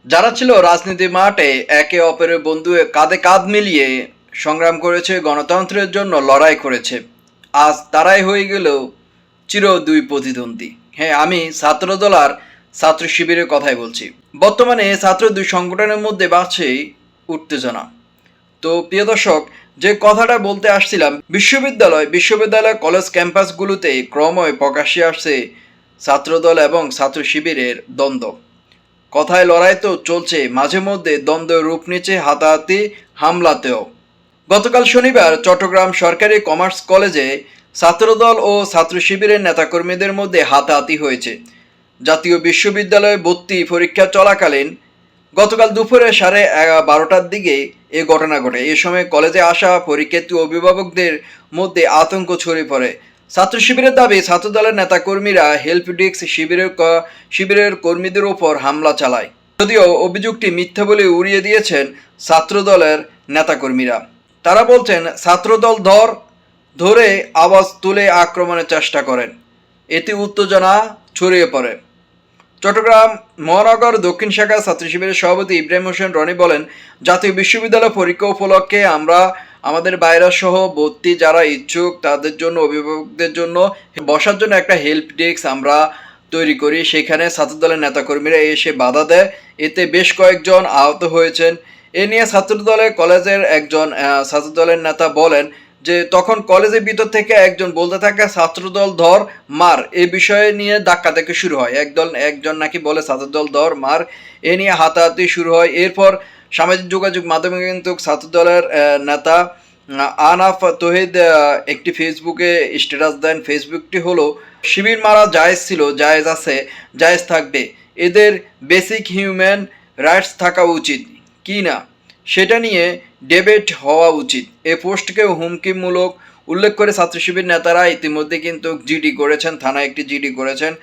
যারা ছিল রাজনীতি মাঠে একে অপরের বন্ধু কাঁধে কাঁধ মিলিয়ে সংগ্রাম করেছে, গণতন্ত্রের জন্য লড়াই করেছে, আজ তারাই হয়ে গেল চির দুই প্রতিদ্বন্দ্বী। হ্যাঁ, আমি ছাত্রদল আর ছাত্র শিবিরের কথাই বলছি। বর্তমানে ছাত্র দুই সংগঠনের মধ্যে বাড়ছে উত্তেজনা। তো প্রিয় দর্শক, যে কথাটা বলতে আসছিলাম, বিশ্ববিদ্যালয় কলেজ ক্যাম্পাসগুলোতে ক্রমই প্রকাশ্যে আসছে ছাত্রদল এবং ছাত্র শিবিরের দ্বন্দ্ব। কথায় লড়াই তো চলছে, মাঝে মধ্যে দ্বন্দ্বের রূপ নিচ্ছে হাতাহাতি, হামলাতেও। গতকাল শনিবার চট্টগ্রাম সরকারি কমার্স কলেজে ছাত্রদল ও ছাত্র শিবিরের নেতাকর্মীদের মধ্যে হাতাহাতি হয়েছে। জাতীয় বিশ্ববিদ্যালয়ে ভর্তি পরীক্ষা চলাকালীন গতকাল দুপুরে 12:30টার দিকে এ ঘটনা ঘটে। এ সময় কলেজে আসা পরীক্ষার্থী অভিভাবকদের মধ্যে আতঙ্ক ছড়িয়ে পড়ে। ছাত্র শিবিরের দাবি, ছাত্রদলের নেতাকর্মীরা হেল্প ডেস্ক শিবিরের কর্মীদের ওপর হামলা চালায়। যদিও অভিযোগটি মিথ্যা বলে উড়িয়ে দিয়েছেন ছাত্রদলের নেতাকর্মীরা। তারা বলছেন, ছাত্রদল ধরে আওয়াজ তুলে আক্রমণের চেষ্টা করেন। এতে উত্তেজনা ছড়িয়ে পড়ে। চট্টগ্রাম মহানগর দক্ষিণ শাখা ছাত্র শিবিরের সভাপতি ইব্রাহিম হোসেন রনি বলেন, জাতীয় বিশ্ববিদ্যালয় পরীক্ষা উপলক্ষে আমরা আমাদের বাইরা সহ ভর্তি যারা ইচ্ছুক তাদের জন্য, অভিভাবকদের জন্য বসার জন্য একটা হেল্প ডেস্ক আমরা তৈরি করি। সেখানে ছাত্রদলের নেতাকর্মীরা এসে বাধা দেয়, এতে বেশ কয়েকজন আহত হয়েছেন। এ নিয়ে কলেজের একজন ছাত্রদলের নেতা বলেন যে তখন কলেজের ভিতর থেকে একজন বলতে থাকে, ছাত্রদল ধর মার। এই বিষয়ে নিয়ে ধাক্কাধাক্কি শুরু হয়। একজন নাকি বলে ছাত্রদল ধর মার, এ নিয়ে হাতাহাতি শুরু হয়। এরপর সামাজিক যোগাযোগ মাধ্যমে কিন্তু ছাত্রদলের নেতা আনাফ তহিদ একটি ফেসবুকে স্ট্যাটাস দেন। ফেসবুকটি হলো, শিবির মারা জায়েজ ছিল, জায়েজ আছে, জায়েজ থাকবে, এদের বেসিক হিউম্যান রাইটস থাকা উচিত কি না সেটা নিয়ে ডিবেট হওয়া উচিত। এই পোস্টকে হুমকিমূলক উল্লেখ করে ছাত্র শিবির নেতারা ইতিমধ্যে কিন্তু জিডি করেছেন, থানায় একটি জিডি করেছেন।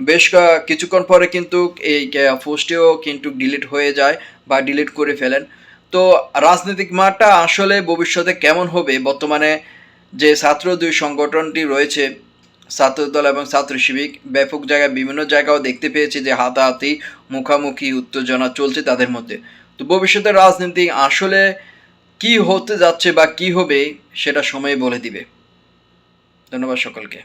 বেশ কিছুক্ষণ পরে কিন্তু এই পোস্টটিও কিন্তু ডিলিট হয়ে যায় বা ডিলিট করে ফেলেন। তো রাজনৈতিক মাঠটা আসলে ভবিষ্যতে কেমন হবে, বর্তমানে যে ছাত্র দুই সংগঠনটি রয়েছে, ছাত্রদল এবং ছাত্র শিবির, ব্যাপক জায়গায় বিভিন্ন জায়গাও দেখতে পেয়েছি যে হাতাহাতি, মুখামুখি উত্তেজনা চলছে তাদের মধ্যে। তো ভবিষ্যতের রাজনীতি আসলে কি হতে যাচ্ছে বা কি হবে সেটা সময় বলে দিবে। ধন্যবাদ সকলকে।